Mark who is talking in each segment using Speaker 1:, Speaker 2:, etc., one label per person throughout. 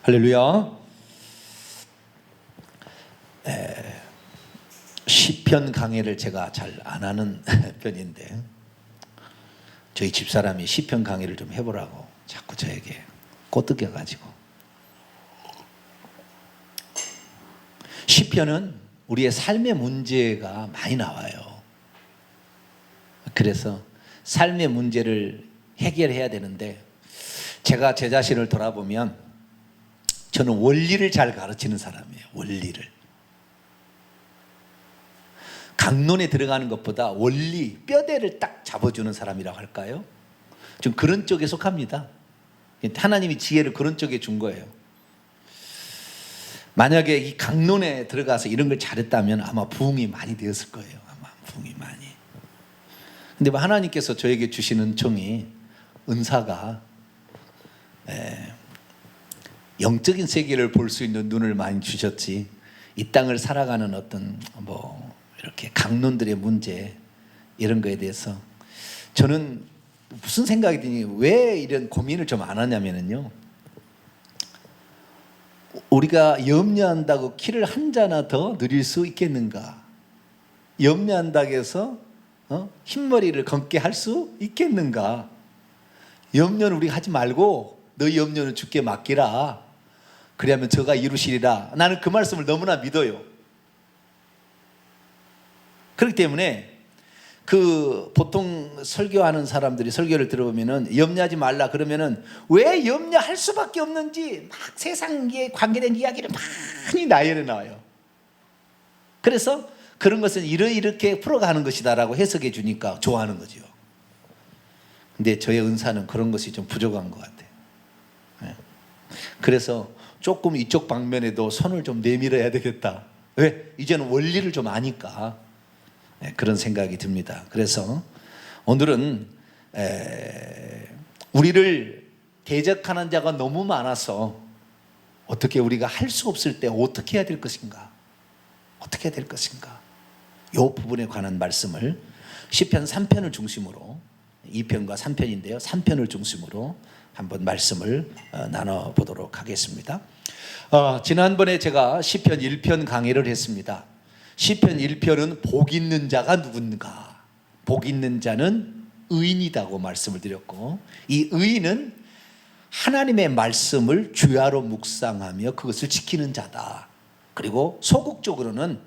Speaker 1: 할렐루야. 시편 강해를 제가 잘 안 하는 편인데 저희 집사람이 시편 강해를 좀 해보라고 자꾸 저에게 꼬드겨가지고, 시편은 우리의 삶의 문제가 많이 나와요. 그래서 삶의 문제를 해결해야 되는데, 제가 제 자신을 돌아보면 저는 원리를 잘 가르치는 사람이에요. 원리를. 강론에 들어가는 것보다 원리, 뼈대를 딱 잡아주는 사람이라고 할까요? 좀 그런 쪽에 속합니다. 하나님이 지혜를 그런 쪽에 준 거예요. 만약에 이 강론에 들어가서 이런 걸 잘했다면 아마 부흥이 많이 되었을 거예요. 아마 부흥이 많이. 근데 하나님께서 저에게 주시는 종이, 은사가 영적인 세계를 볼 수 있는 눈을 많이 주셨지, 이 땅을 살아가는 어떤 이렇게 강론들의 문제, 이런 거에 대해서 저는 무슨 생각이 드니, 왜 이런 고민을 좀 안 하냐면요, 우리가 염려한다고 키를 한 자나 더 늘릴 수 있겠는가? 염려한다고 해서 흰머리를 검게 할 수 있겠는가? 염려는 우리가 하지 말고 너희 염려는 주께 맡기라. 그리하면 저가 이루시리라. 나는 그 말씀을 너무나 믿어요. 그렇기 때문에 보통 설교하는 사람들이 설교를 들어보면은 염려하지 말라 그러면은 왜 염려할 수밖에 없는지 막 세상에 관계된 이야기를 많이 나열해 나와요. 그래서 그런 것은 이렇게 풀어가는 것이다라고 해석해 주니까 좋아하는 거죠. 근데 저의 은사는 그런 것이 좀 부족한 것 같아요. 그래서 조금 이쪽 방면에도 손을 좀 내밀어야 되겠다. 왜? 이제는 원리를 좀 아니까. 그런 생각이 듭니다. 그래서 오늘은 우리를 대적하는 자가 너무 많아서 어떻게 우리가 할 수 없을 때 어떻게 해야 될 것인가? 어떻게 해야 될 것인가? 이 부분에 관한 말씀을 시편 3편을 중심으로, 2편과 3편인데요, 3편을 중심으로 한번 말씀을 나눠보도록 하겠습니다. 지난번에 제가 시편 1편 강의를 했습니다. 시편 1편은 복 있는 자가 누군가? 복 있는 자는 의인이라고 말씀을 드렸고, 이 의인은 하나님의 말씀을 주야로 묵상하며 그것을 지키는 자다. 그리고 소극적으로는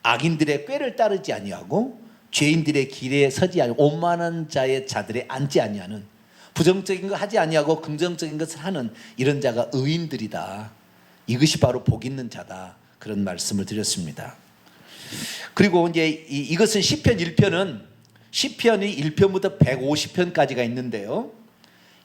Speaker 1: 악인들의 꾀를 따르지 아니하고 죄인들의 길에 서지 아니하고 오만한 자들에 앉지 아니하는, 부정적인 거 하지 아니하고 긍정적인 것을 하는 이런 자가 의인들이다. 이것이 바로 복 있는 자다. 그런 말씀을 드렸습니다. 그리고 이제 이것은 시편 1편은 시편이 1편부터 150편까지가 있는데요,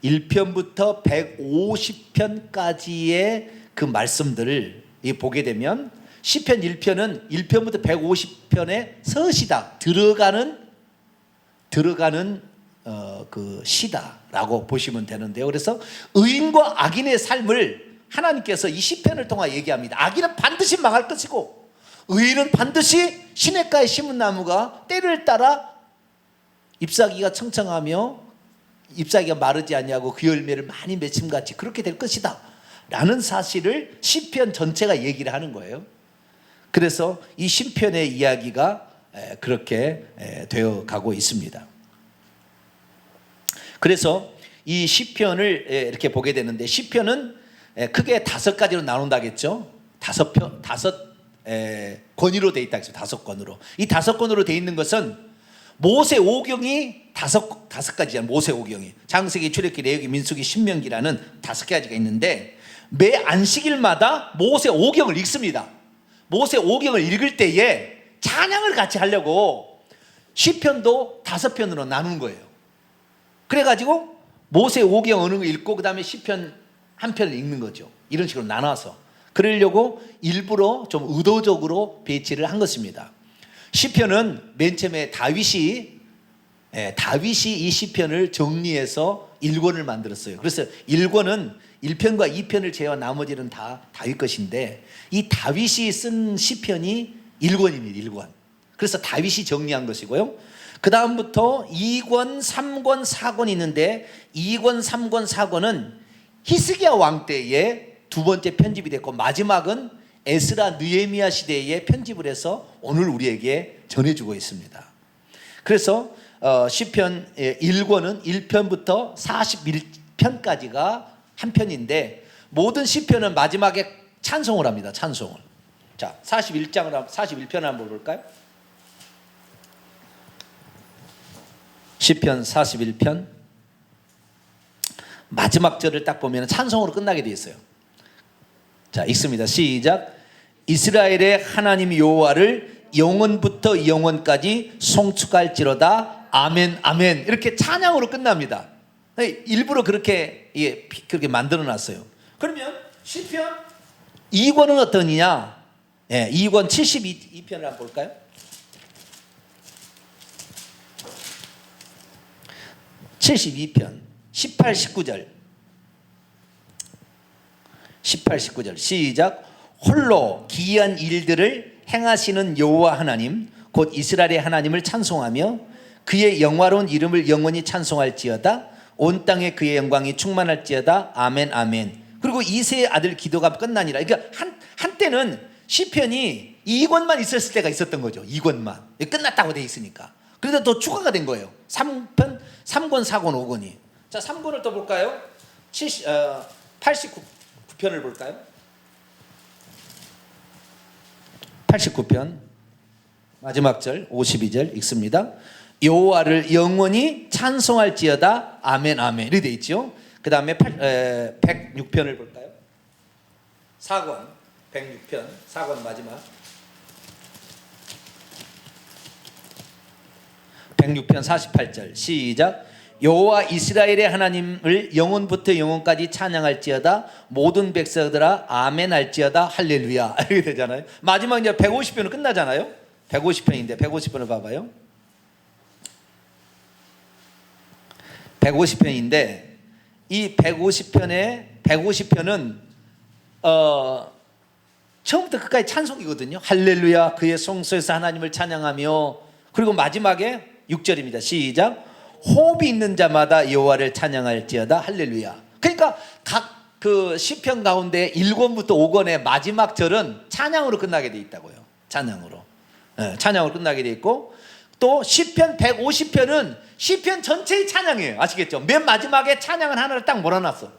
Speaker 1: 1편부터 150편까지의 그 말씀들을 보게 되면 시편 1편은 1편부터 150편의 서시다, 들어가는 그 시다라고 보시면 되는데요. 그래서 의인과 악인의 삶을 하나님께서 이 시편을 통해 얘기합니다. 악인은 반드시 망할 것이고 의인은 반드시 시냇가에 심은 나무가 때를 따라 잎사귀가 청청하며 잎사귀가 마르지 아니하고 그 열매를 많이 맺힘같이 그렇게 될 것이다 라는 사실을 시편 전체가 얘기를 하는 거예요. 그래서 이 시편의 이야기가 그렇게 되어 가고 있습니다. 그래서 이 시편을 이렇게 보게 되는데, 시편은 크게 5가지로 나눈다겠죠. 5 권위로 되어 있다. 5권으로. 이 5권으로 되어 있는 것은 모세 오경이 5가지잖아요. 모세 오경이 창세기, 출애굽기, 레위기, 민수기, 신명기라는 5가지가 있는데, 매 안식일마다 모세 오경을 읽습니다. 모세 오경을 읽을 때에 찬양을 같이 하려고 시편도 5편으로 나눈 거예요. 그래가지고 모세 오경 어느 거 읽고 그 다음에 시편 한 편을 읽는 거죠. 이런 식으로 나눠서 그러려고 일부러 좀 의도적으로 배치를 한 것입니다. 시편은 맨 처음에 다윗이 이 시편을 정리해서 1권을 만들었어요. 그래서 1권은 1편과 2편을 제외한 나머지는 다 다윗 것인데, 이 다윗이 쓴 시편이 1권입니다. 1권. 그래서 다윗이 정리한 것이고요. 그 다음부터 2권, 3권, 4권이 있는데 2권, 3권, 4권은 히스기야 왕 때에 두 번째 편집이 됐고 마지막은 에스라 느헤미야 시대에 편집을 해서 오늘 우리에게 전해주고 있습니다. 그래서 시편 1권은 1편부터 41편까지가 한 편인데 모든 시편은 마지막에 찬송을 합니다. 찬송을. 자, 41편을 한번 볼까요? 시편 41편 마지막 절을 딱 보면 찬송으로 끝나게 되어 있어요. 자, 읽습니다. 시작. 이스라엘의 하나님 여호와를 영원부터 영원까지 송축할지로다. 아멘 아멘. 이렇게 찬양으로 끝납니다. 일부러 그렇게 만들어 놨어요. 그러면 시편 2권은 어떠냐? 2권 72편을 한번 볼까요? (72편) 18, 19절 18, 19절 시작. 홀로 기이한 일들을 행하시는 여호와 하나님 곧 이스라엘의 하나님을 찬송하며 그의 영화로운 이름을 영원히 찬송할지어다. 온 땅에 그의 영광이 충만할지어다. 아멘 아멘. 그리고 이새의 아들 기도가 끝나니라. 그러니까 한때는 시편이 2권만 있었을 때가 있었던 거죠. 2권만 끝났다고 돼 있으니까. 그래서 또 추가가 된 거예요. 3권, 4권, 5권이. 자, 3권을 또 볼까요? 89편을 볼까요? 89편 마지막 절 52절 읽습니다. 여호와를 영원히 찬송할지어다. 아멘 아멘. 이렇게 돼 있죠. 그 다음에 106편을 볼까요? 4권 106편 4권 마지막 106편 48절 시작. 여호와 이스라엘의 하나님을 영원부터 영원까지 찬양할지어다. 모든 백성들아 아멘 할지어다. 할렐루야. 이렇게 되잖아요. 마지막 이제 150편은 끝나잖아요. 150편인데 150편을 봐봐요. 150편인데 이 150편은 처음부터 끝까지 찬송이거든요. 할렐루야. 그의 성소에서 하나님을 찬양하며 그리고 마지막에 6절입니다. 시작. 호흡이 있는 자마다 여호와를 찬양할지어다. 할렐루야. 그러니까 각 그 시편 가운데 1권부터 5권의 마지막 절은 찬양으로 끝나게 돼 있다고요. 찬양으로. 찬양으로 끝나게 돼 있고 또 시편 150편은 시편 전체의 찬양이에요. 아시겠죠? 맨 마지막에 찬양을 하나를 딱 몰아놨어.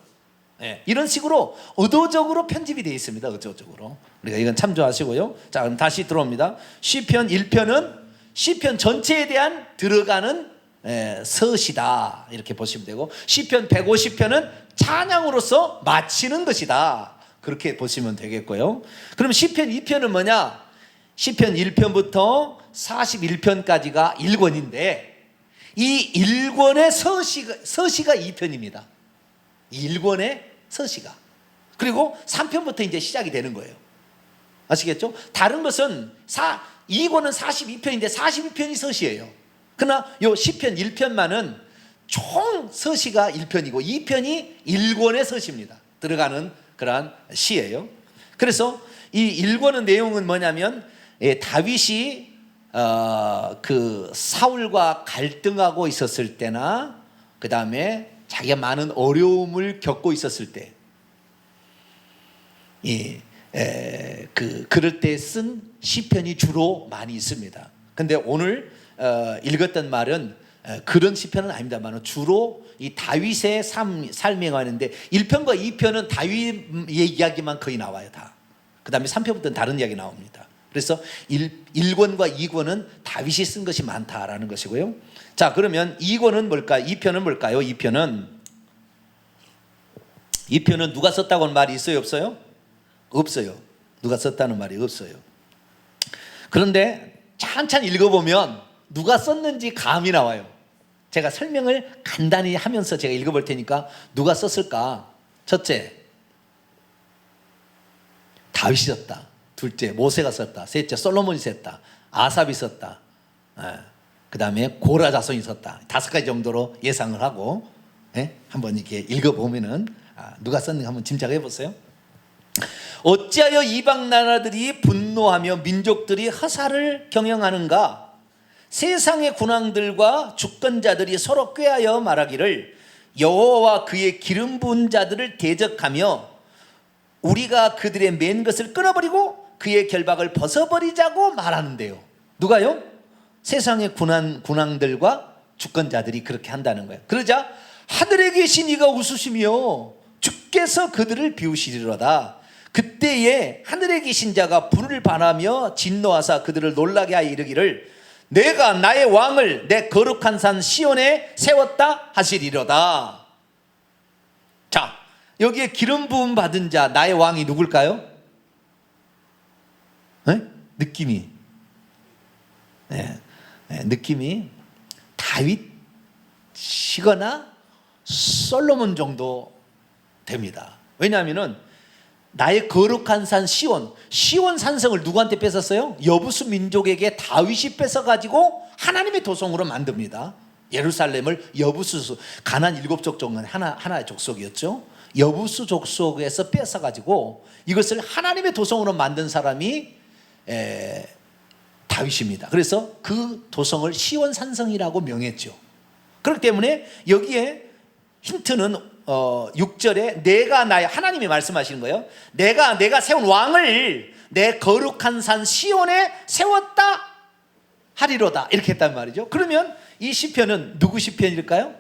Speaker 1: 이런 식으로 의도적으로 편집이 되어 있습니다. 의도적으로. 우리가 이건 참조하시고요. 자, 그럼 다시 들어옵니다. 시편 1편은 시편 전체에 대한 들어가는 서시다. 이렇게 보시면 되고 시편 150편은 찬양으로서 마치는 것이다. 그렇게 보시면 되겠고요. 그럼 시편 2편은 뭐냐? 시편 1편부터 41편까지가 1권인데 이 1권의 서시가 2편입니다. 1권의 서시가. 그리고 3편부터 이제 시작이 되는 거예요. 아시겠죠? 다른 것은 2권은 42편인데 42편이 서시예요. 그러나 요 시편 1편만은 총 서시가 1편이고 2편이 1권의 서시입니다. 들어가는 그러한 시예요. 그래서 이 1권의 내용은 뭐냐면 다윗이 그 사울과 갈등하고 있었을 때나 그 다음에 자기가 많은 어려움을 겪고 있었을 때 그럴 때 쓴 시편이 주로 많이 있습니다. 근데 오늘 읽었던 말은 그런 시편은 아닙니다만 주로 이 다윗의 삶에 관한데 1편과 2편은 다윗의 이야기만 거의 나와요. 다. 그 다음에 3편부터는 다른 이야기 나옵니다. 그래서 1권과 2권은 다윗이 쓴 것이 많다라는 것이고요. 자, 그러면 2권은 뭘까요? 2편은 뭘까요? 2편은 누가 썼다고는 말이 있어요? 없어요? 없어요. 누가 썼다는 말이 없어요. 그런데 찬찬히 읽어보면 누가 썼는지 감이 나와요. 제가 설명을 간단히 하면서 제가 읽어볼 테니까 누가 썼을까? 첫째, 다윗이 썼다. 둘째, 모세가 썼다. 셋째, 솔로몬이 썼다. 아삽이 썼다. 그 다음에 고라 자손이 썼다. 5가지 정도로 예상을 하고 한번 이렇게 읽어보면은 누가 썼는가 한번 짐작해 보세요. 어찌하여 이방 나라들이 분노하며 민족들이 화살을 경영하는가? 세상의 군왕들과 주권자들이 서로 꾀하여 말하기를 여호와와 그의 기름 부은 자들을 대적하며 우리가 그들의 맨 것을 끊어버리고 그의 결박을 벗어버리자고 말하는데요. 누가요? 세상의 군왕들과 주권자들이 그렇게 한다는 거예요. 그러자 하늘에 계신 이가 웃으시며 주께서 그들을 비우시리로다. 그때에 하늘에 계신 자가 불을 발하며 진노하사 그들을 놀라게 하여 이르기를 내가 나의 왕을 내 거룩한 산 시온에 세웠다 하시리로다. 자, 여기에 기름 부음 받은 자 나의 왕이 누굴까요? 네? 느낌이 느낌이 다윗이거나 솔로몬 정도 됩니다. 왜냐하면 나의 거룩한 산 시온 산성을 누구한테 뺏었어요? 여부수 민족에게 다윗이 뺏어가지고 하나님의 도성으로 만듭니다. 예루살렘을 여부수 가나안 7족족 중에 하나의 족속이었죠. 여부수 족속에서 뺏어가지고 이것을 하나님의 도성으로 만든 사람이 다윗입니다. 그래서 그 도성을 시온 산성이라고 명했죠. 그렇기 때문에 여기에 힌트는 6절에 내가 나의 하나님이 말씀하시는 거예요. 내가 세운 왕을 내 거룩한 산 시온에 세웠다 하리로다 이렇게 했단 말이죠. 그러면 이 시편은 누구 시편일까요?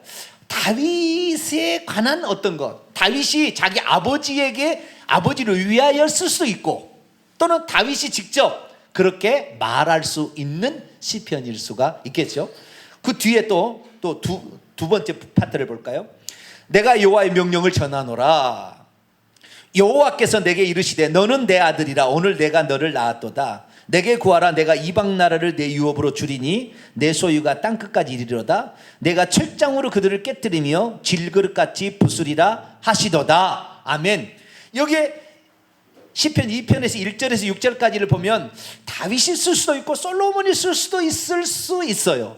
Speaker 1: 다윗에 관한 어떤 것, 다윗이 자기 아버지를 위하여 쓸 수도 있고 또는 다윗이 직접 그렇게 말할 수 있는 시편일 수가 있겠죠. 그 뒤에 또 두 번째 파트를 볼까요? 내가 여호와의 명령을 전하노라. 여호와께서 내게 이르시되 너는 내 아들이라 오늘 내가 너를 낳았도다. 내게 구하라. 내가 이방 나라를 내 유업으로 주리니 내 소유가 땅끝까지 이르리로다. 내가 철장으로 그들을 깨뜨리며 질그릇같이 부수리라 하시도다. 아멘. 여기에 시편 2편에서 1절에서 6절까지를 보면 다윗이 쓸 수도 있고 솔로몬이 쓸 수도 있을 수 있어요.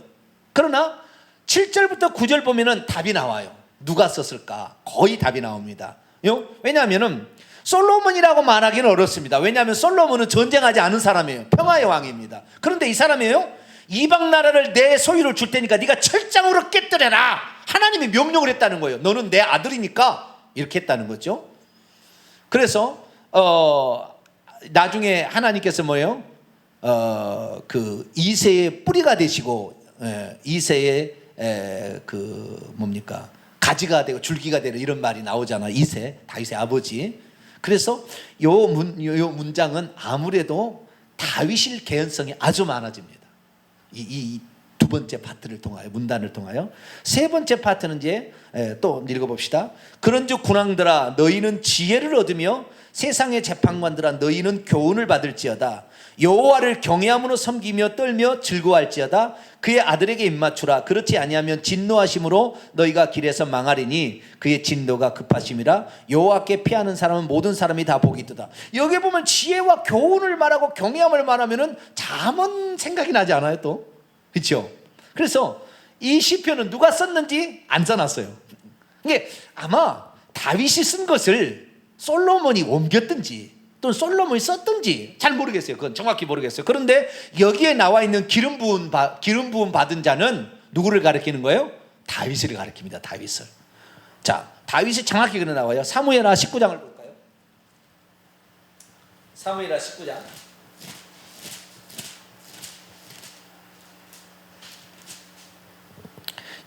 Speaker 1: 그러나 7절부터 9절 보면은 답이 나와요. 누가 썼을까? 거의 답이 나옵니다. 왜냐하면 솔로몬이라고 말하기는 어렵습니다. 왜냐하면 솔로몬은 전쟁하지 않은 사람이에요. 평화의 왕입니다. 그런데 이 사람이에요. 이방 나라를 내 소유를 줄 테니까 네가 철장으로 깨뜨려라. 하나님이 명령을 했다는 거예요. 너는 내 아들이니까 이렇게 했다는 거죠. 그래서 나중에 하나님께서 뭐예요? 그 이새의 뿌리가 되시고 이새의 가지가 되고 줄기가 되는 이런 말이 나오잖아. 이새, 다윗의 아버지. 그래서 요 문장은 아무래도 다윗일 개연성이 아주 많아집니다. 이 두 번째 파트를 통하여, 문단을 통하여. 세 번째 파트는 이제 또 읽어봅시다. 그런즉 군왕들아 너희는 지혜를 얻으며 세상의 재판관들아 너희는 교훈을 받을지어다. 여호와를 경외함으로 섬기며 떨며 즐거워할지어다. 그의 아들에게 입맞추라. 그렇지 아니하면 진노하심으로 너희가 길에서 망하리니 그의 진노가 급하심이라. 여호와께 피하는 사람은 모든 사람이 다 복이 있도다. 여기 보면 지혜와 교훈을 말하고 경외함을 말하면은 잠언 생각이 나지 않아요? 또 그렇죠? 그래서 이 시편은 누가 썼는지 안 써놨어요. 이게 아마 다윗이 쓴 것을 솔로몬이 옮겼든지 또는 솔로몬이 썼든지 잘 모르겠어요. 그건 정확히 모르겠어요. 그런데 여기에 나와 있는 기름 부음 받은 자는 누구를 가리키는 거예요? 다윗을 가리킵니다. 다윗을. 자, 다윗이 정확히 그래 나와요. 사무엘하 19장을 볼까요? 사무엘하 19장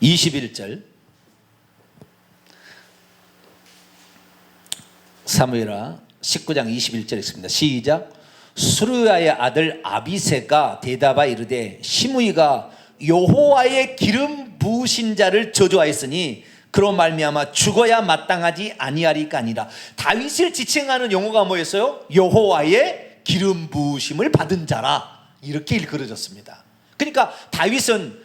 Speaker 1: 21절. 사무엘하 19장 21절 있습니다. 시작. 수르야의 아들 아비새가 대답하 이르되 시므이가 여호와의 기름 부으신 자를 저주하였으니 그로 말미암아 죽어야 마땅하지 아니하리까 아니라. 다윗을 지칭하는 용어가 뭐였어요? 여호와의 기름 부으심을 받은 자라. 이렇게 일컬어졌습니다. 그러니까 다윗은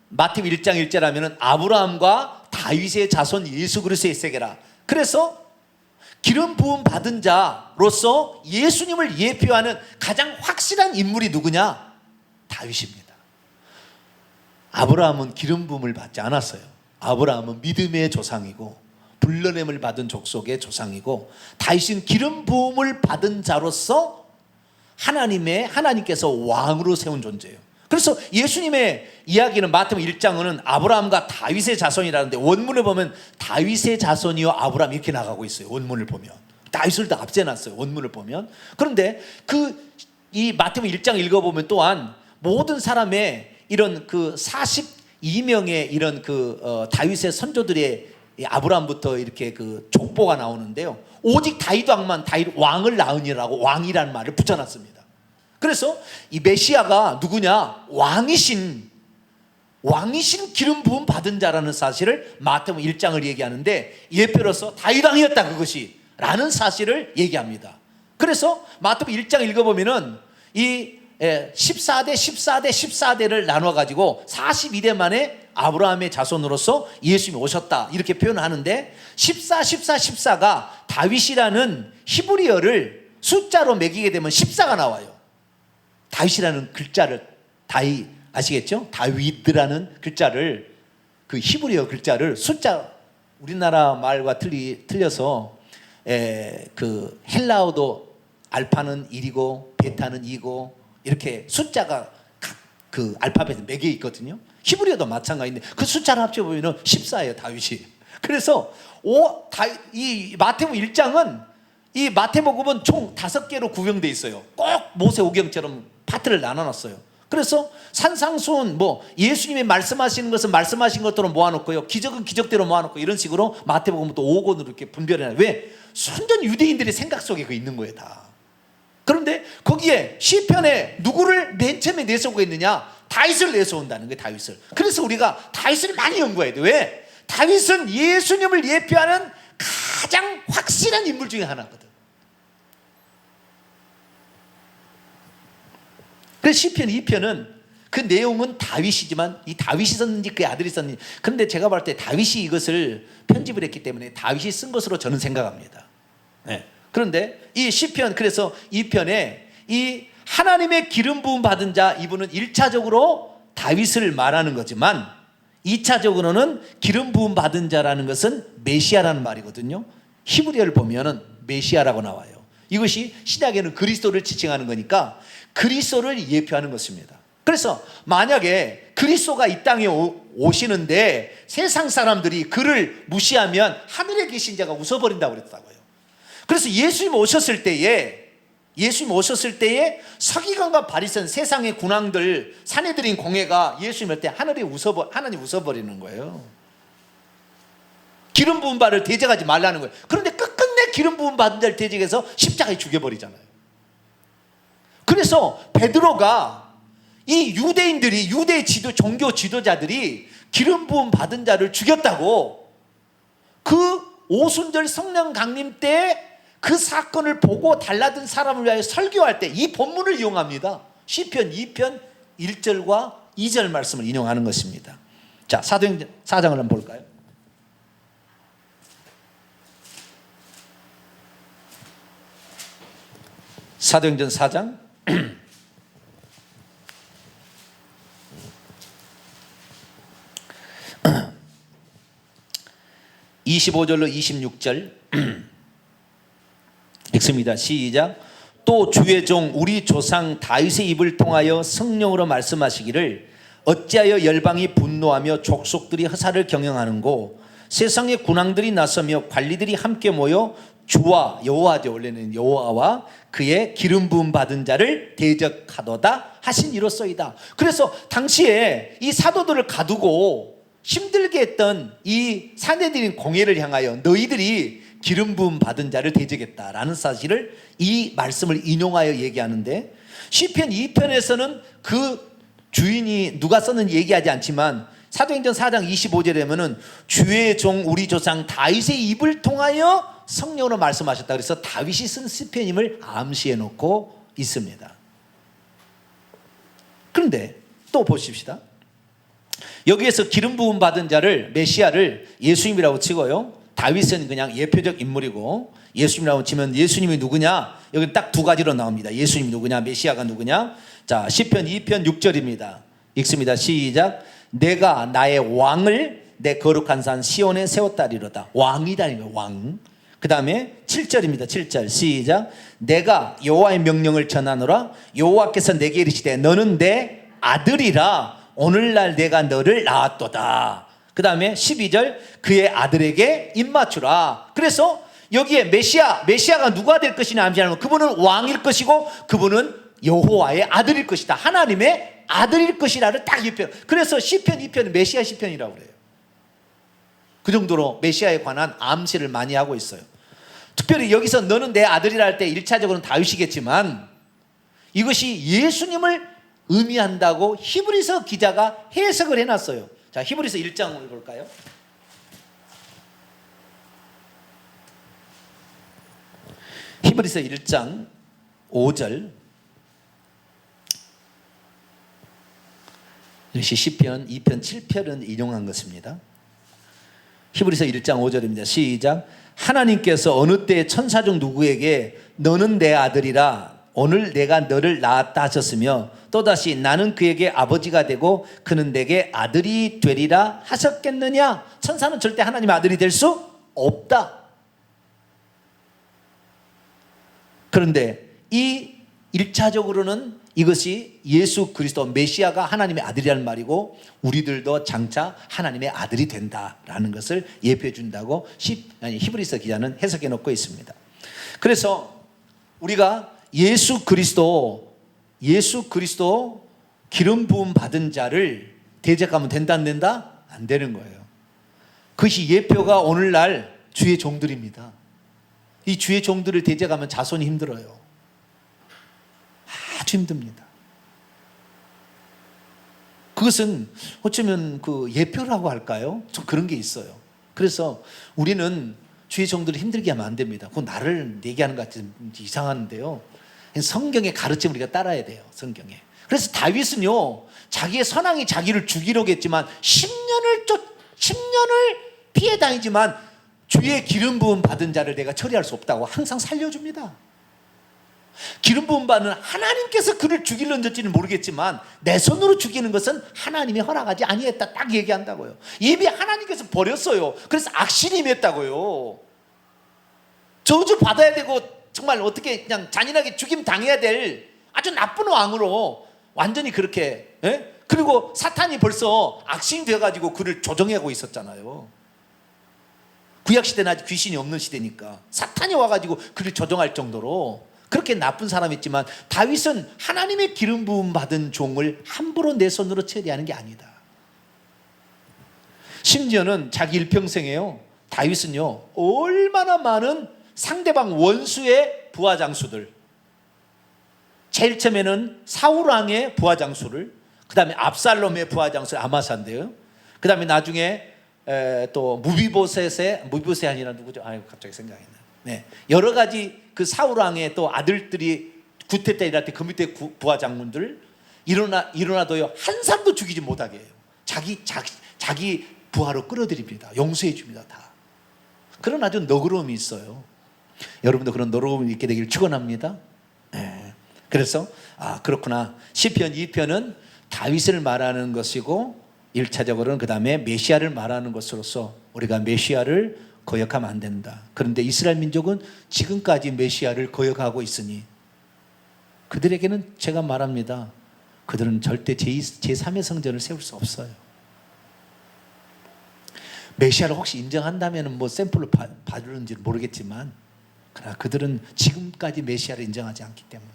Speaker 1: 마태복음 1장 1절 하면은 아브라함과 다윗의 자손 예수 그리스도의 세계라. 그래서 기름 부음 받은 자로서 예수님을 예표하는 가장 확실한 인물이 누구냐? 다윗입니다. 아브라함은 기름 부음을 받지 않았어요. 아브라함은 믿음의 조상이고 불러냄을 받은 족속의 조상이고, 다윗은 기름 부음을 받은 자로서 하나님께서 왕으로 세운 존재예요. 그래서 예수님의 이야기는 마태복음 1장은 아브라함과 다윗의 자손이라는데 원문을 보면 다윗의 자손이요 아브라함 이렇게 나가고 있어요. 원문을 보면 다윗을 다 앞세놨어요. 원문을 보면. 그런데 이 마태복음 1장 읽어보면 또한 모든 사람의 이런 그 42명의 이런 다윗의 선조들의 아브라함부터 이렇게 그 족보가 나오는데요. 오직 다윗 왕만 다윗 왕을 낳으니라고 왕이라는 말을 붙여놨습니다. 그래서 이 메시아가 누구냐? 왕이신 기름 부음 받은 자라는 사실을 마태복음 1장을 얘기하는데, 예표로서 다윗 왕이었다 그것이 라는 사실을 얘기합니다. 그래서 마태복음 1장 읽어보면은 이 14대 14대 14대를 나눠 가지고 42대 만에 아브라함의 자손으로서 예수님이 오셨다 이렇게 표현하는데, 14 14 14가 다윗이라는 히브리어를 숫자로 매기게 되면 14가 나와요. 다윗이라는 글자를, 다윗 아시겠죠? 다윗이라는 글자를, 그 히브리어 글자를 숫자, 우리나라 말과 틀려서 그 헬라어도 알파는 1이고 베타는 2고 이렇게 숫자가 각 그 알파벳에 매겨 있거든요. 히브리어도 마찬가지인데 그 숫자를 합쳐보면 14예요, 다윗이. 그래서 이 마태복음 1장은, 이 마태복음은 총 5개로 구성되어 있어요. 꼭 모세오경처럼 파트를 나눠놨어요. 그래서 산상수훈, 예수님이 말씀하시는 것은 말씀하신 것대로 모아놓고요, 기적은 기적대로 모아놓고, 이런 식으로 마태복음은 또 5권으로 이렇게 분별해놔요. 왜? 순전 유대인들의 생각 속에 그 있는 거예요, 다. 그런데 거기에 시편에 누구를 맨 처음에 내세우고 있느냐? 다윗을 내세운다는 거예요, 다윗을. 그래서 우리가 다윗을 많이 연구해야 돼요. 왜? 다윗은 예수님을 예표하는 가장 확실한 인물 중에 하나거든. 그래서 시편 2편은 그 내용은 다윗이지만, 이 다윗이 썼는지 그의 아들이 썼는지, 그런데 제가 볼 때 다윗이 이것을 편집을 했기 때문에 다윗이 쓴 것으로 저는 생각합니다. 네. 그런데 이 시편, 그래서 2편에 이 하나님의 기름 부음 받은 자, 이분은 1차적으로 다윗을 말하는 거지만 2차적으로는 기름 부음 받은 자라는 것은 메시아라는 말이거든요. 히브리어를 보면은 메시아라고 나와요. 이것이 신약에는 그리스도를 지칭하는 거니까 그리스도를 예표하는 것입니다. 그래서 만약에 그리스도가 이 땅에 오시는데 세상 사람들이 그를 무시하면 하늘에 계신 자가 웃어버린다고 그랬다고요. 그래서 예수님 오셨을 때에 서기관과 바리새인, 세상의 군왕들, 사내들인 공회가 예수님을 때 하나님 웃어버리는 거예요. 기름 부은 바를 대적하지 말라는 거예요. 그런데 끝끝내 기름 부은 받은 자를 대적해서 십자가에 죽여버리잖아요. 그래서 베드로가 이 유대인들이, 종교 지도자들이 기름 부음 받은 자를 죽였다고, 그 오순절 성령 강림 때 그 사건을 보고 달라든 사람을 위하여 설교할 때 이 본문을 이용합니다. 시편 2편 1절과 2절 말씀을 인용하는 것입니다. 자, 사도행전 4장을 한번 볼까요? 사도행전 4장 25절로 26절 읽습니다. 시작. 또 주의 종 우리 조상 다윗의 입을 통하여 성령으로 말씀하시기를, 어찌하여 열방이 분노하며 족속들이 허사를 경영하는고, 세상의 군왕들이 나서며 관리들이 함께 모여 주와, 여호와죠, 원래는 여호와와 그의 기름 부음 받은 자를 대적하도다 하신 이로써이다. 그래서 당시에 이 사도들을 가두고 힘들게 했던 이 사내들인 공회를 향하여 너희들이 기름 부음 받은 자를 대적했다라는 사실을 이 말씀을 인용하여 얘기하는데, 시편 2편에서는 그 주인이 누가 썼는지 얘기하지 않지만 사도행전 4장 25절에 보면은 주의 종 우리 조상 다윗의 입을 통하여 성령으로 말씀하셨다. 그래서 다윗이 쓴 시편임을 암시해 놓고 있습니다. 그런데 또 보십시다. 여기에서 기름 부음 받은 자를, 메시아를 예수님이라고 치고요, 다윗은 그냥 예표적 인물이고, 예수님이라고 치면 예수님이 누구냐? 여기 딱 두 가지로 나옵니다. 예수님이 누구냐, 메시아가 누구냐? 자, 시편 2편 6절입니다. 읽습니다. 시작. 내가 나의 왕을 내 거룩한 산 시온에 세웠다리로다. 왕이다니까, 왕. 그 다음에 7절입니다. 7절 시작. 내가 여호와의 명령을 전하노라. 여호와께서 내게 이르시되 너는 내 아들이라. 오늘날 내가 너를 낳았도다. 그 다음에 12절 그의 아들에게 입맞추라. 그래서 여기에 메시아가 누가 될 것이냐 하면 그분은 왕일 것이고 그분은 여호와의 아들일 것이다. 하나님의 아들일 것이라를 딱 예표. 그래서 시편 2편은 메시아 시편이라고 그래요. 그 정도로 메시아에 관한 암시를 많이 하고 있어요. 특별히 여기서 너는 내 아들이라 할 때 1차적으로는 다윗이겠지만 이것이 예수님을 의미한다고 히브리서 기자가 해석을 해놨어요. 자, 히브리서 1장을 볼까요? 히브리서 1장 5절. 이것이 시편 2편 7편은 인용한 것입니다. 히브리서 1장 5절입니다. 시작. 하나님께서 어느 때 천사 중 누구에게 너는 내 아들이라 오늘 내가 너를 낳았다 하셨으며 또다시 나는 그에게 아버지가 되고 그는 내게 아들이 되리라 하셨겠느냐? 천사는 절대 하나님의 아들이 될 수 없다. 그런데 이 1차적으로는 이것이 예수 그리스도 메시아가 하나님의 아들이라는 말이고 우리들도 장차 하나님의 아들이 된다라는 것을 예표해 준다고 히브리서 기자는 해석해 놓고 있습니다. 그래서 우리가 예수 그리스도 기름 부음 받은 자를 대적하면 된다 안 된다? 안 되는 거예요. 그것이 예표가 오늘날 주의 종들입니다. 이 주의 종들을 대적하면 자손이 힘들어요. 아주 힘듭니다. 그것은 어쩌면 그 예표라고 할까요? 좀 그런 게 있어요. 그래서 우리는 주의 종들을 힘들게 하면 안 됩니다. 그건 나를 얘기하는 것 같아서 이상한데요. 성경의 가르침 우리가 따라야 돼요. 성경에. 그래서 다윗은요, 자기의 선왕이 자기를 죽이려고 했지만 10년을 피해 다니지만 주의 기름 부음 받은 자를 내가 처리할 수 없다고 항상 살려줍니다. 기름 부음 받는 하나님께서 그를 죽이려 했는지는 모르겠지만 내 손으로 죽이는 것은 하나님이 허락하지 아니했다 딱 얘기한다고요. 예비 하나님께서 버렸어요. 그래서 악신이 임했다고요. 저주 받아야 되고 정말 어떻게 그냥 잔인하게 죽임 당해야 될 아주 나쁜 왕으로 완전히 그렇게 그리고 사탄이 벌써 악신이 되어가지고 그를 조종하고 있었잖아요. 구약시대는 아직 귀신이 없는 시대니까 사탄이 와가지고 그를 조종할 정도로 그렇게 나쁜 사람이었지만 다윗은 하나님의 기름 부음 받은 종을 함부로 내 손으로 처리하는 게 아니다. 심지어는 자기 일평생에요, 다윗은요 얼마나 많은 상대방 원수의 부하장수들, 제일 처음에는 사울왕의 부하장수를, 그 다음에 압살롬의 부하장수 아마사인데요, 그 다음에 나중에 또 무비보셋이 아니라 누구죠? 갑자기 생각이 나요. 네, 여러 가지 그 사울왕의 또 아들들이 구태 때 일할 때 그 밑에 부하 장군들 일어나도요 한 사람도 죽이지 못하게 해요. 자기 부하로 끌어들입니다. 용서해 줍니다. 다. 그런 아주 너그러움이 있어요. 여러분도 그런 너그러움이 있게 되기를 축원합니다. 네. 그래서 그렇구나. 시편 2편은 다윗을 말하는 것이고 1차적으로는 그 다음에 메시아를 말하는 것으로서 우리가 메시아를 거역하면 안 된다. 그런데 이스라엘 민족은 지금까지 메시아를 거역하고 있으니 그들에게는 제가 말합니다. 그들은 절대 제3의 성전을 세울 수 없어요. 메시아를 혹시 인정한다면 뭐 샘플로 봐주는지 모르겠지만 그러나 그들은 지금까지 메시아를 인정하지 않기 때문에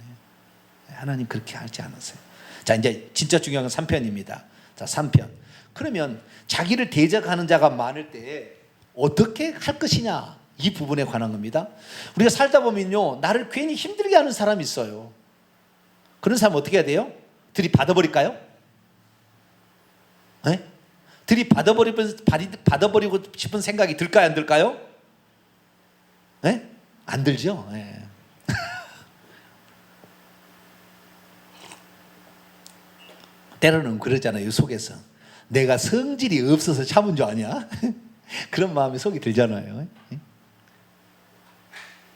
Speaker 1: 하나님 그렇게 하지 않으세요. 자, 이제 진짜 중요한 건 3편입니다. 자, 3편. 그러면 자기를 대적하는 자가 많을 때 어떻게 할 것이냐, 이 부분에 관한 겁니다. 우리가 살다 보면요 나를 괜히 힘들게 하는 사람이 있어요. 그런 사람 어떻게 해야 돼요? 들이받아버릴까요? 네? 받아버리고 싶은 생각이 들까요 안 들까요? 네? 안 들죠. 네. 때로는 그러잖아요. 속에서 내가 성질이 없어서 참은 줄 아냐? 그런 마음이 속이 들잖아요.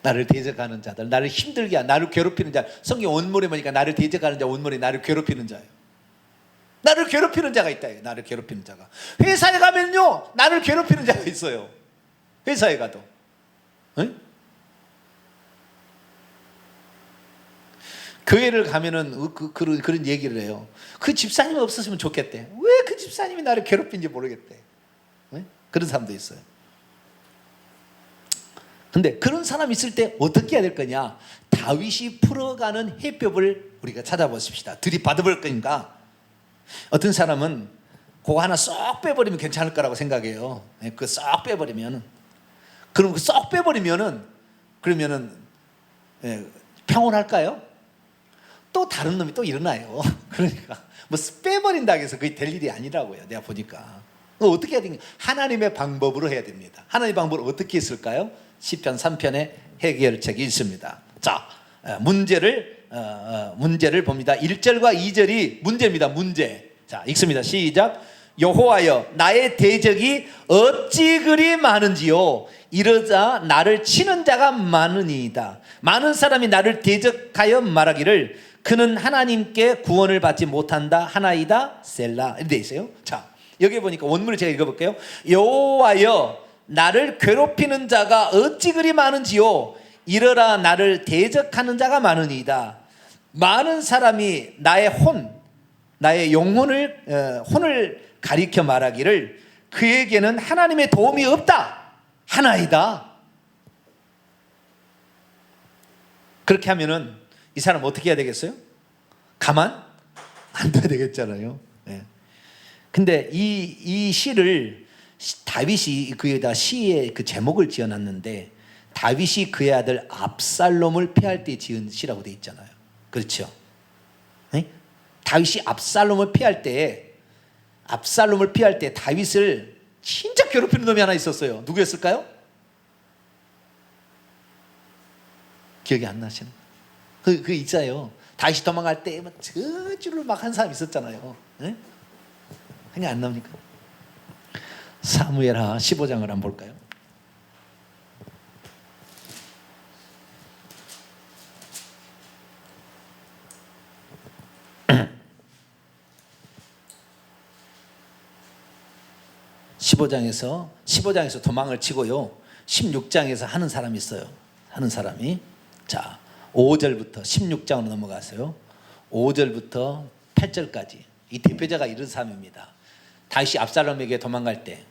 Speaker 1: 나를 대적하는 자들, 나를 힘들게 하는, 나를 괴롭히는 자. 성경 원문에 보니까 나를 대적하는 자, 원문에 나를 괴롭히는 자예요. 나를 괴롭히는 자가 있다. 나를 괴롭히는 자가. 회사에 가면요 나를 괴롭히는 자가 있어요. 회사에 가도. 네? 교회를 가면은 그런 얘기를 해요. 그 집사님 없었으면 좋겠대. 왜 그 집사님이 나를 괴롭힌지 모르겠대. 네? 그런 사람도 있어요. 근데 그런 사람이 있을 때 어떻게 해야 될 거냐? 다윗이 풀어가는 해법을 우리가 찾아보십시다. 들이받아볼 거니까. 어떤 사람은 그거 하나 쏙 빼버리면 괜찮을 거라고 생각해요. 그 쏙 빼버리면은, 그럼 그 쏙 빼버리면은, 그러면은 평온할까요? 또 다른 놈이 또 일어나요. 그러니까 뭐 빼버린다고 해서 그게 될 일이 아니라고요. 내가 보니까 어떻게 해야 되냐? 하나님의 방법으로 해야 됩니다. 하나님의 방법을 어떻게 했을까요? 시편 3편에 해결책이 있습니다. 자, 문제를 봅니다. 1절과 2절이 문제입니다. 문제. 자, 읽습니다. 시작. 여호와여, 나의 대적이 어찌 그리 많은지요. 이러자 나를 치는 자가 많으니이다. 많은 사람이 나를 대적하여 말하기를 그는 하나님께 구원을 받지 못한다 하나이다 셀라. 이렇게 돼 있어요. 자, 여기 보니까 원문을 제가 읽어볼게요. 여호와여, 나를 괴롭히는 자가 어찌 그리 많은지요. 이러라 나를 대적하는 자가 많으니이다. 많은 사람이 나의 영혼을 혼을 가리켜 말하기를 그에게는 하나님의 도움이 없다 하나이다. 그렇게 하면은 이 사람 어떻게 해야 되겠어요? 가만 안 둬야 되겠잖아요. 근데 이 시를 다윗이 그에다 시의 그 제목을 지어놨는데, 다윗이 그의 아들 압살롬을 피할 때 지은 시라고 돼 있잖아요. 그렇죠? 다윗이 압살롬을 피할 때 다윗을 진짜 괴롭히는 놈이 하나 있었어요. 누구였을까요? 기억이 안 나시는? 그 있어요. 다윗이 도망갈 때 저주를 막 한 사람 있었잖아요. 생각 안 납니까? 사무엘하 15장을 한번 볼까요? (15장에서) 도망을 치고요, 16장에서 하는 사람이 있어요. 하는 사람이. 자, 5절부터 16장으로 넘어가세요. 5절부터 8절까지 이 대표자가 이런 사람입니다. 다윗이 압살롬에게 도망갈 때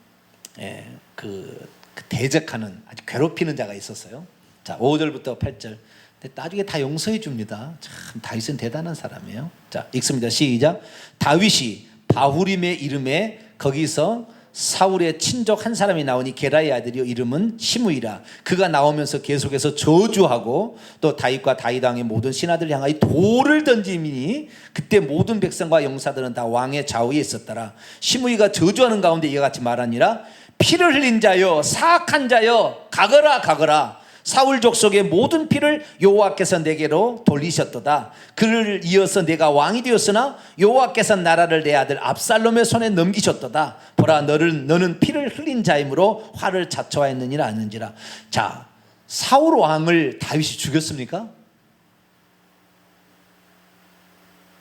Speaker 1: 그 대적하는, 아주 괴롭히는 자가 있었어요. 자, 5절부터 8절. 근데 나중에 다 용서해 줍니다. 참 다윗은 대단한 사람이에요. 자, 읽습니다. 시작. 다윗이 바후림의 이름에 거기서 사울의 친족 한 사람이 나오니 게라의 아들이요 이름은 시므이라. 그가 나오면서 계속해서 저주하고 또 다윗과 다윗 왕의 모든 신하들을 향하여 돌을 던지니 그때 모든 백성과 용사들은 다 왕의 좌우에 있었더라. 시므이가 저주하는 가운데 이와 같이 말하니라. 피를 흘린 자여, 사악한 자여, 가거라. 사울 족속의 모든 피를 여호와께서 내게로 돌리셨도다. 그를 이어서 내가 왕이 되었으나 여호와께서 나라를 내 아들 압살롬의 손에 넘기셨도다. 보라, 너는 피를 흘린 자이므로 화를 자초하였느니라 아는지라. 자, 사울 왕을 다윗이 죽였습니까?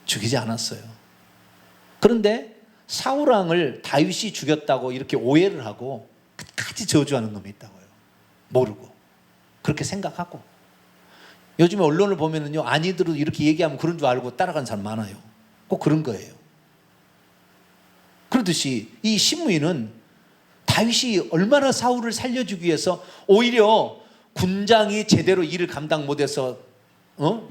Speaker 1: 죽이지 않았어요. 그런데 사울 왕을 다윗이 죽였다고 이렇게 오해를 하고 끝까지 저주하는 놈이 있다고요. 모르고 그렇게 생각하고. 요즘에 언론을 보면은요, 아니들도 이렇게 얘기하면 그런 줄 알고 따라가는 사람 많아요. 꼭 그런 거예요. 그러듯이 이 시므이는 다윗이 얼마나 사울을 살려주기 위해서 오히려 군장이 제대로 일을 감당 못해서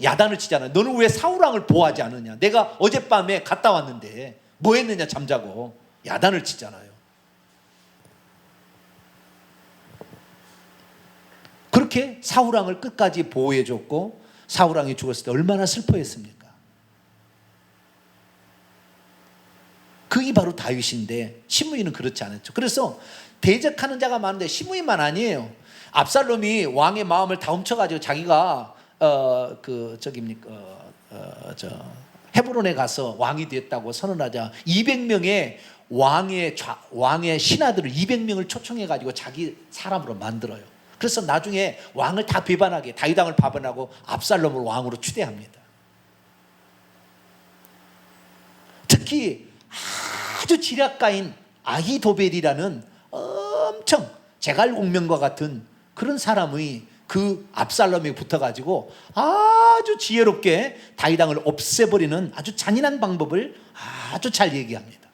Speaker 1: 야단을 치잖아요. 너는 왜 사울 왕을 보호하지 않느냐? 내가 어젯밤에 갔다 왔는데 뭐 했느냐? 잠자고. 야단을 치잖아요. 그렇게 사울왕을 끝까지 보호해줬고, 사울왕이 죽었을 때 얼마나 슬퍼했습니까? 그게 바로 다윗인데 시므이는 그렇지 않았죠. 그래서 대적하는 자가 많은데 시므이만 아니에요. 압살롬이 왕의 마음을 다 훔쳐가지고 자기가 헤브론에 가서 왕이 됐다고 선언하자 200명의 왕의 신하들을 200명을 초청해가지고 자기 사람으로 만들어요. 그래서 나중에 왕을 다 배반하게, 다윗 왕을 배반하고 압살롬을 왕으로 추대합니다. 특히 아주 지략가인 아히도벨이라는 엄청 제갈공명과 같은 그런 사람의 그 압살롬이 붙어가지고 아주 지혜롭게 다윗 왕을 없애버리는 아주 잔인한 방법을 아주 잘 얘기합니다.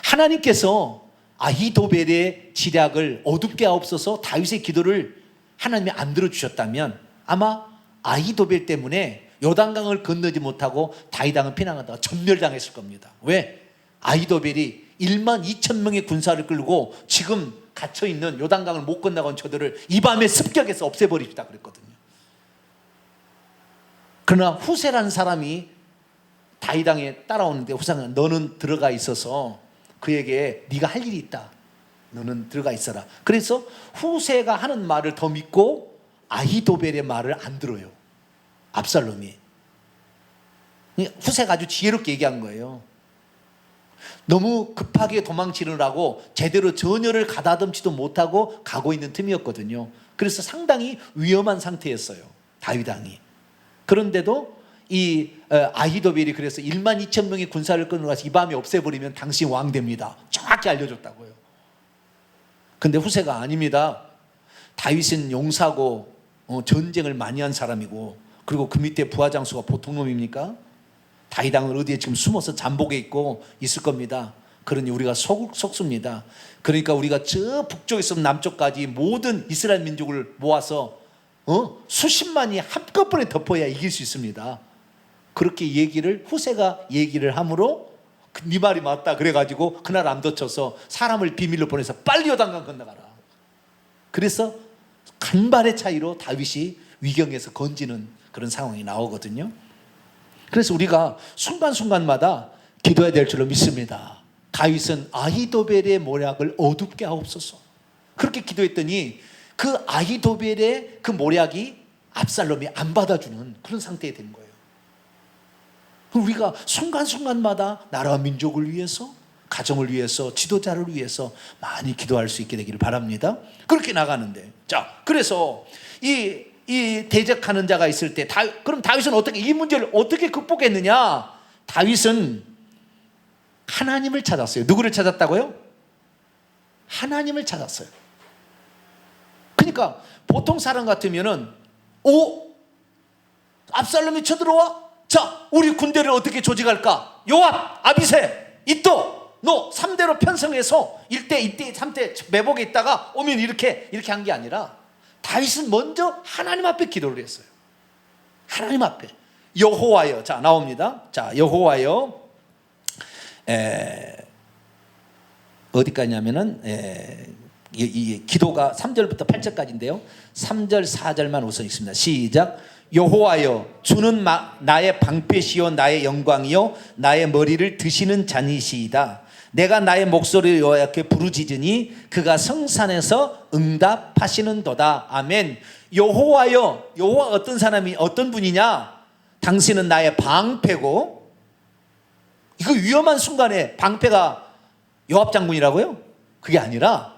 Speaker 1: 하나님께서 아히도벨의 지략을 어둡게 하옵소서 다윗의 기도를 하나님이 안 들어주셨다면 아마 아히도벨 때문에 요단강을 건너지 못하고 다윗 왕은 피난하다가 전멸당했을 겁니다. 왜? 아히도벨이 1만 2천 명의 군사를 끌고 지금 갇혀있는 요단강을 못 건너간 저들을 이 밤에 습격해서 없애버립시다 그랬거든요. 그러나 후세라는 사람이 다윗 왕에 따라오는데 후세는 너는 들어가 있어서 그에게 네가 할 일이 있다. 너는 들어가 있어라. 그래서 후세가 하는 말을 더 믿고 아히도벨의 말을 안 들어요. 압살롬이. 후세가 아주 지혜롭게 얘기한 거예요. 너무 급하게 도망치느라고 제대로 전열을 가다듬지도 못하고 가고 있는 틈이었거든요. 그래서 상당히 위험한 상태였어요. 다윗 왕이. 그런데도 이 아히도벨이 그래서 1만 2천 명의 군사를 끌어가서 이 밤에 없애버리면 당신 왕 됩니다. 정확히 알려줬다고요. 근데 후세가 아닙니다. 다윗은 용사고 전쟁을 많이 한 사람이고 그리고 그 밑에 부하장수가 보통 놈입니까? 다윗 왕은 어디에 지금 숨어서 잠복해 있고 있을 겁니다. 그러니 우리가 속습니다. 그러니까 우리가 저 북쪽에서 남쪽까지 모든 이스라엘 민족을 모아서 수십만이 한꺼번에 덮어야 이길 수 있습니다. 그렇게 후세가 얘기를 함으로 네 말이 맞다 그래가지고 그날 암도쳐서 사람을 비밀로 보내서 빨리 요단강 건너가라. 그래서 간발의 차이로 다윗이 위경에서 건지는 그런 상황이 나오거든요. 그래서 우리가 순간순간마다 기도해야 될 줄로 믿습니다. 다윗은 아히도벨의 모략을 어둡게 하옵소서. 그렇게 기도했더니 그 아히도벨의 그 모략이 압살롬이 안 받아주는 그런 상태에 된 거예요. 우리가 순간순간마다 나라와 민족을 위해서, 가정을 위해서, 지도자를 위해서 많이 기도할 수 있게 되기를 바랍니다. 그렇게 나가는데, 자, 그래서 이 대적하는 자가 있을 때, 그럼 다윗은 이 문제를 어떻게 극복했느냐? 다윗은 하나님을 찾았어요. 누구를 찾았다고요? 하나님을 찾았어요. 그러니까 보통 사람 같으면은 압살롬이 쳐들어와? 자, 우리 군대를 어떻게 조직할까? 요압, 아비새, 이또, 너 3대로 편성해서 1대, 2대, 3대 매복에 있다가 오면 이렇게 한 게 아니라 다윗은 먼저 하나님 앞에 기도를 했어요. 하나님 앞에. 여호와여. 자, 나옵니다. 자, 여호와여. 어디까지냐면은 이 기도가 3절부터 8절까지인데요. 3절, 4절만 우선 있습니다. 시작. 여호와여, 주는 나의 방패시요 나의 영광이요 나의 머리를 드시는 자니시이다. 내가 나의 목소리를 여호와께 부르짖으니 그가 성산에서 응답하시는도다. 아멘. 여호와여, 여호와 어떤 분이냐? 당신은 나의 방패고. 이거 위험한 순간에 방패가 요압 장군이라고요? 그게 아니라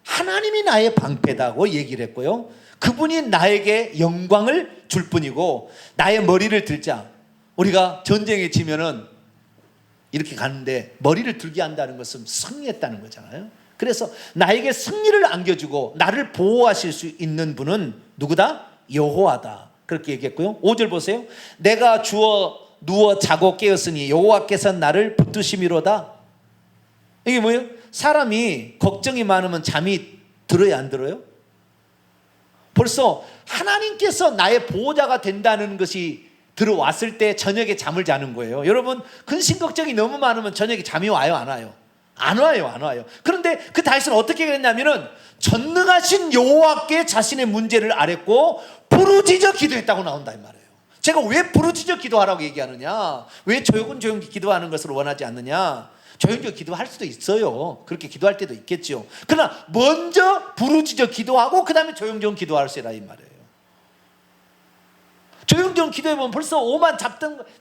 Speaker 1: 하나님이 나의 방패다고 얘기를 했고요. 그분이 나에게 영광을 줄 뿐이고 나의 머리를 들자. 우리가 전쟁에 지면은 이렇게 가는데 머리를 들게 한다는 것은 승리했다는 거잖아요. 그래서 나에게 승리를 안겨주고 나를 보호하실 수 있는 분은 누구다? 여호와다. 그렇게 얘기했고요. 5절 보세요. 내가 누워 자고 깨었으니 여호와께서 나를 붙드심이로다. 이게 뭐예요? 사람이 걱정이 많으면 잠이 들어요, 안 들어요? 벌써 하나님께서 나의 보호자가 된다는 것이 들어왔을 때 저녁에 잠을 자는 거예요. 여러분, 근심 걱정이 너무 많으면 저녁에 잠이 와요, 안 와요? 안 와요. 그런데 그 다윗은 어떻게 그랬냐면은 전능하신 여호와께 자신의 문제를 아뢰고 부르짖어 기도했다고 나온다 이 말이에요. 제가 왜 부르짖어 기도하라고 얘기하느냐? 왜 조용조용 기도하는 것을 원하지 않느냐? 조용조용 기도할 수도 있어요. 그렇게 기도할 때도 있겠죠. 그러나 먼저 부르짖어 기도하고 그 다음에 조용조용 기도할 수 있라 이 말이에요. 조용조용 기도해보면 벌써 오만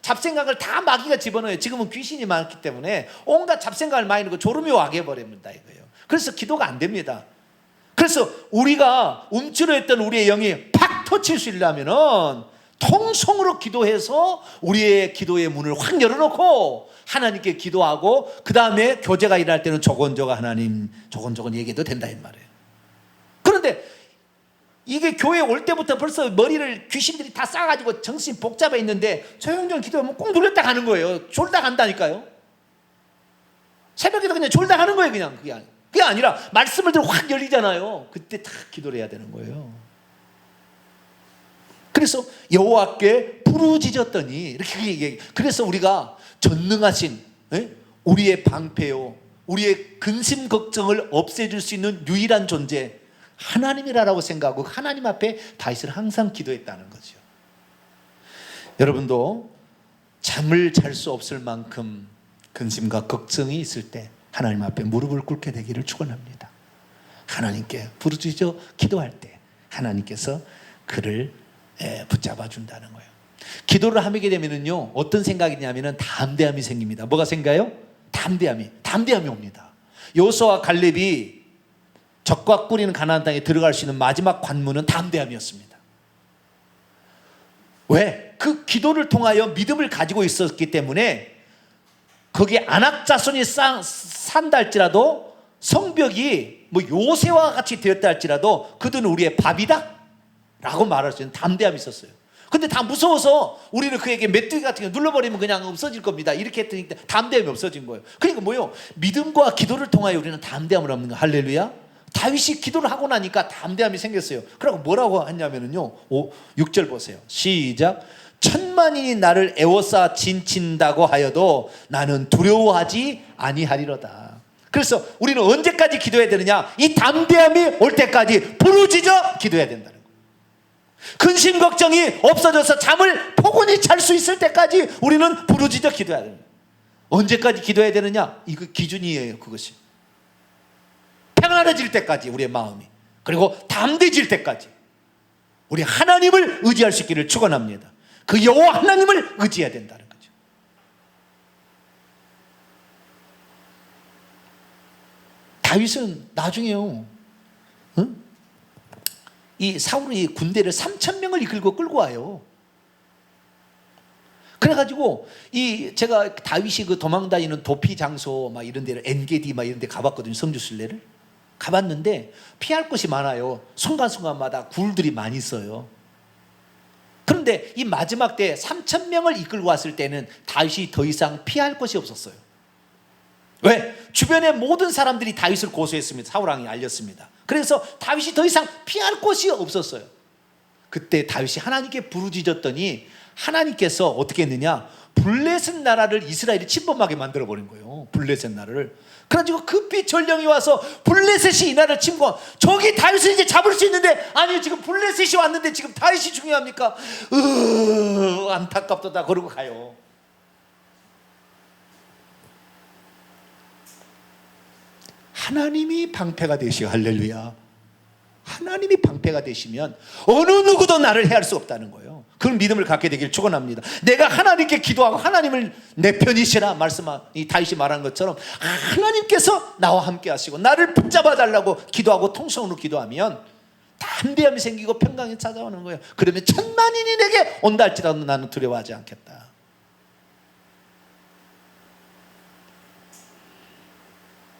Speaker 1: 잡생각을 다 마귀가 집어넣어요. 지금은 귀신이 많기 때문에 온갖 잡생각을 많이 넣고 졸음이 와게 버립니다 이거예요. 그래서 기도가 안 됩니다. 그래서 우리가 움츠러있던 우리의 영이 팍 터칠 수 있려면은 통성으로 기도해서 우리의 기도의 문을 확 열어놓고 하나님께 기도하고 그 다음에 교제가 일어날 때는 조곤조곤 하나님 조곤조곤 얘기해도 된다 이 말이에요. 그런데 이게 교회에 올 때부터 벌써 머리를 귀신들이 다 싸가지고 정신 복잡해 있는데 조용조용 기도하면 꼭 눌렸다 가는 거예요. 졸다 간다니까요. 새벽에도 그냥 졸다 가는 거예요. 그냥 그게 아니에요. 그게 아니라 말씀을 들어 확 열리잖아요. 그때 다 기도를 해야 되는 거예요. 그래서 여호와께 부르짖었더니 이렇게 얘기해요. 그래서 우리가 전능하신 우리의 방패요, 우리의 근심 걱정을 없애줄 수 있는 유일한 존재 하나님이라고 생각하고 하나님 앞에 다윗은 항상 기도했다는 거죠. 여러분도 잠을 잘 수 없을 만큼 근심과 걱정이 있을 때 하나님 앞에 무릎을 꿇게 되기를 축원합니다. 하나님께 부르짖어 기도할 때 하나님께서 그를 붙잡아 준다는 거예요. 기도를 하게 되면은요, 어떤 생각이냐면은 담대함이 생깁니다. 뭐가 생겨요? 담대함이 옵니다. 여호수아와 갈렙이 적과 꿀이는 가나안 땅에 들어갈 수 있는 마지막 관문은 담대함이었습니다. 왜? 그 기도를 통하여 믿음을 가지고 있었기 때문에 거기에 안악 자손이 산다 할지라도 성벽이 뭐 요새와 같이 되었다 할지라도 그들은 우리의 밥이다 라고 말할 수 있는 담대함이 있었어요. 근데 다 무서워서 우리는 그에게 메뚜기 같은 거 눌러버리면 그냥 없어질 겁니다. 이렇게 했더니 담대함이 없어진 거예요. 그러니까 뭐예요? 믿음과 기도를 통하여 우리는 담대함을 얻는 거예요. 할렐루야. 다윗이 기도를 하고 나니까 담대함이 생겼어요. 그리고 뭐라고 했냐면요, 6절 보세요. 시작. 천만인이 나를 애워싸 진친다고 하여도 나는 두려워하지 아니하리로다. 그래서 우리는 언제까지 기도해야 되느냐? 이 담대함이 올 때까지 부르짖어 기도해야 된다는 거예요. 근심 걱정이 없어져서 잠을 포근히 잘 수 있을 때까지 우리는 부르짖어 기도해야 됩니다. 언제까지 기도해야 되느냐? 이거 기준이에요. 그것이 평안해질 때까지 우리의 마음이, 그리고 담대해질 때까지 우리 하나님을 의지할 수 있기를 축원합니다. 그 여호와 하나님을 의지해야 된다는 거죠. 다윗은 나중에요, 이 사울이 군대를 3,000명을 이끌고 끌고 와요. 그래가지고 제가 다윗이 그 도망다니는 도피 장소 막 이런 데를 엔게디 막 이런 데 가봤거든요. 성주 순례를 가봤는데 피할 곳이 많아요. 순간순간마다 굴들이 많이 있어요. 그런데 이 마지막 때 3,000명을 이끌고 왔을 때는 다윗이 더 이상 피할 곳이 없었어요. 왜? 주변의 모든 사람들이 다윗을 고소했습니다. 사울왕이 알렸습니다. 그래서 다윗이 더 이상 피할 곳이 없었어요. 그때 다윗이 하나님께 부르짖었더니 하나님께서 어떻게 했느냐? 블레셋 나라를 이스라엘이 침범하게 만들어버린 거예요. 블레셋 나라를. 그래가지고 급히 전령이 와서 블레셋이 이 나라를 침범. 저기 다윗을 이제 잡을 수 있는데, 아니 지금 블레셋이 왔는데 지금 다윗이 중요합니까? 안타깝다 그러고 가요. 하나님이 방패가 되시고, 할렐루야. 하나님이 방패가 되시면 어느 누구도 나를 해할 수 없다는 거예요. 그런 믿음을 갖게 되기를 축원합니다. 내가 하나님께 기도하고 하나님을 내 편이시라 이 다윗이 말한 것처럼 하나님께서 나와 함께 하시고 나를 붙잡아 달라고 기도하고 통성으로 기도하면 담대함이 생기고 평강이 찾아오는 거예요. 그러면 천만인이 내게 온다 할지라도 나는 두려워하지 않겠다.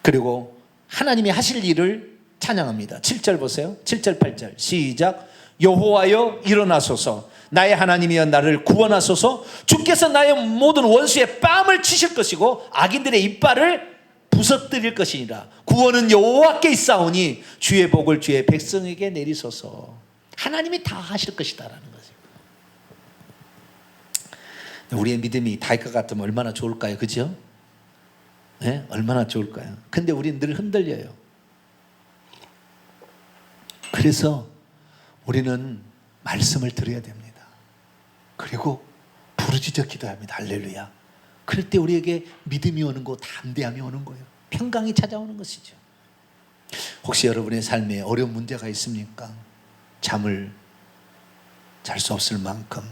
Speaker 1: 그리고 하나님이 하실 일을 찬양합니다. 7절 보세요. 7절 8절 시작. 여호와여 일어나소서, 나의 하나님이여 나를 구원하소서. 주께서 나의 모든 원수의 뺨을 치실 것이고 악인들의 이빨을 부서뜨릴 것이니라. 구원은 여호와께 있사오니 주의 복을 주의 백성에게 내리소서. 하나님이 다 하실 것이다라는 거죠. 우리의 믿음이 다윗과 같으면 얼마나 좋을까요? 그죠? 네? 얼마나 좋을까요? 근데 우리는 늘 흔들려요. 그래서 우리는 말씀을 들어야 됩니다. 그리고 부르짖어 기도합니다. 할렐루야. 그럴 때 우리에게 믿음이 오는 거, 담대함이 오는 거예요. 평강이 찾아오는 것이죠. 혹시 여러분의 삶에 어려운 문제가 있습니까? 잠을 잘 수 없을 만큼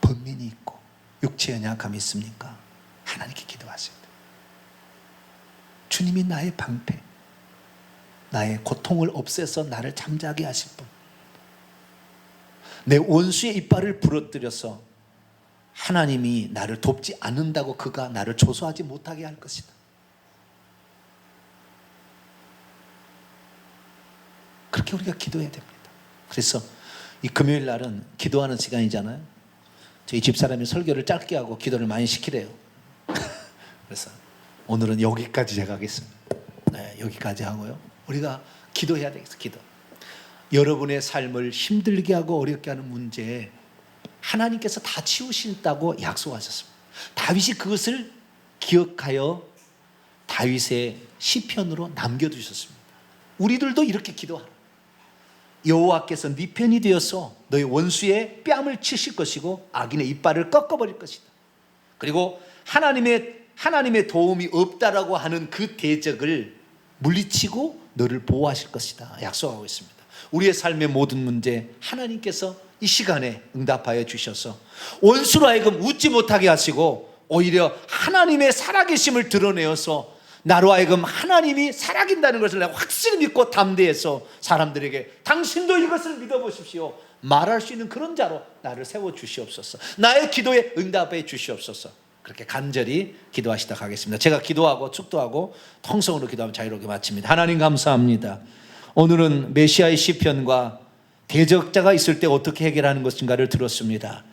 Speaker 1: 번민이 있고 육체의 연약함이 있습니까? 하나님께 기도하세요. 주님이 나의 방패, 나의 고통을 없애서 나를 잠자게 하실 분, 내 원수의 이빨을 부러뜨려서 하나님이 나를 돕지 않는다고 그가 나를 조소하지 못하게 할 것이다. 그렇게 우리가 기도해야 됩니다. 그래서 이 금요일 날은 기도하는 시간이잖아요. 저희 집사람이 설교를 짧게 하고 기도를 많이 시키래요. 그래서 오늘은 여기까지 제가 하겠습니다. 네, 여기까지 하고요. 우리가 기도해야 되겠어. 기도. 여러분의 삶을 힘들게 하고 어렵게 하는 문제 하나님께서 다 치우신다고 약속하셨습니다. 다윗이 그것을 기억하여 다윗의 시편으로 남겨두셨습니다. 우리들도 이렇게 기도하라. 여호와께서 네 편이 되어서 너희 원수의 뺨을 치실 것이고 악인의 이빨을 꺾어버릴 것이다. 그리고 하나님의 도움이 없다라고 하는 그 대적을 물리치고 너를 보호하실 것이다. 약속하고 있습니다. 우리의 삶의 모든 문제 하나님께서 이 시간에 응답하여 주셔서 원수로 하여금 웃지 못하게 하시고 오히려 하나님의 살아계심을 드러내어서 나로 하여금 하나님이 살아계신다는 것을 내가 확실히 믿고 담대해서 사람들에게 당신도 이것을 믿어보십시오 말할 수 있는 그런 자로 나를 세워주시옵소서. 나의 기도에 응답해 주시옵소서. 그렇게 간절히 기도하시다 가겠습니다. 제가 기도하고 축도하고 통성으로 기도하면 자유롭게 마칩니다. 하나님 감사합니다. 오늘은 메시아의 시편과 대적자가 있을 때 어떻게 해결하는 것인가를 들었습니다.